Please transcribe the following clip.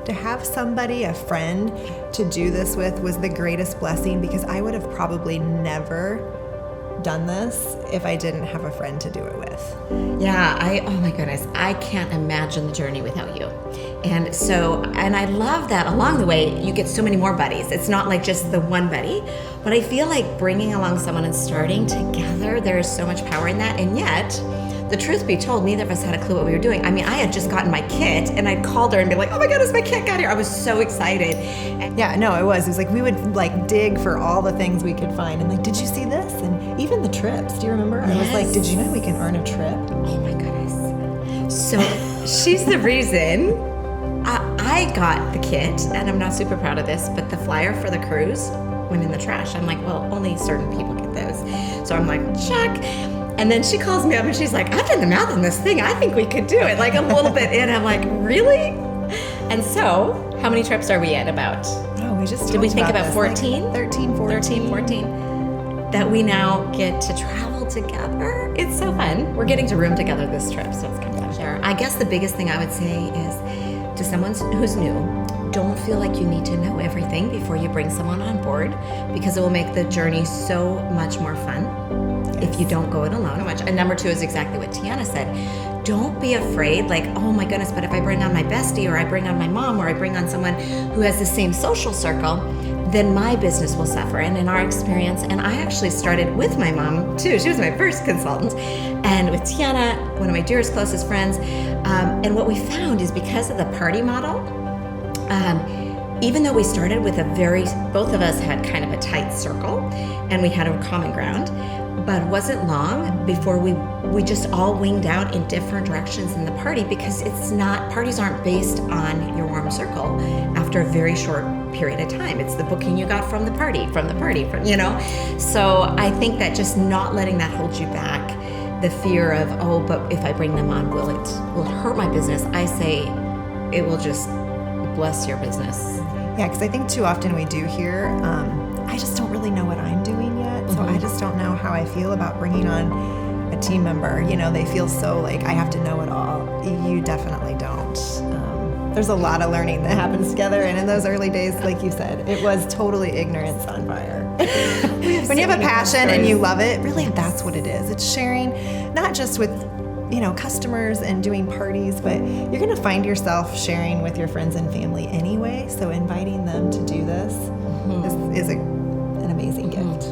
to have somebody, a friend, to do this with was the greatest blessing, because I would have probably never done this if I didn't have a friend to do it with. Yeah, oh my goodness, I can't imagine the journey without you. And I love that along the way, you get so many more buddies. It's not like just the one buddy, but I feel like bringing along someone and starting together, there is so much power in that. And yet, the truth be told, neither of us had a clue what we were doing. I mean, I had just gotten my kit and I'd called her and be like, oh my goodness, my kit got here. I was so excited. Yeah, no, it was like we would like dig for all the things we could find and like, did you see this? And even the trips, do you remember? Yes. I was like, did you know we can earn a trip? Oh my goodness. So she's the reason I got the kit, and I'm not super proud of this, but the flyer for the cruise went in the trash. I'm like, well, only certain people get those. So I'm like, check. And then she calls me up and she's like, I've done the math on this thing. I think we could do it. Like a little bit in. I'm like, really? And so, how many trips are we at about? Oh, we just did we think about 14? Like 13, 14. 13, 14. That we now get to travel together. It's so fun. We're getting to room together this trip, so it's kind of fun. I guess the biggest thing I would say is to someone who's new, don't feel like you need to know everything before you bring someone on board, because it will make the journey so much more fun if you don't go it alone. And number two is exactly what Tiana said. Don't be afraid, like, oh my goodness, but if I bring on my bestie, or I bring on my mom, or I bring on someone who has the same social circle, then my business will suffer. And in our experience, and I actually started with my mom too. She was my first consultant. And with Tiana, one of my dearest, closest friends. And what we found is because of the party model, even though we started with both of us had kind of a tight circle and we had a common ground, but it wasn't long before we just all winged out in different directions in the party, because parties aren't based on your warm circle after a very short period of time. It's the booking you got from the party, So I think that just not letting that hold you back, the fear of, oh, but if I bring them on, will it hurt my business? I say it will just bless your business. Yeah, because I think too often we do hear, I just don't really know what I'm doing yet, so I just don't know how I feel about bringing on a team member. They feel so like I have to know it all. You definitely don't. There's a lot of learning that happens together, and in those early days, like you said, it was totally ignorance on fire. When you have a passion and you love it, really that's what it is. It's sharing, not just with customers and doing parties, but you're going to find yourself sharing with your friends and family anyway. So inviting them to do this is an amazing gift.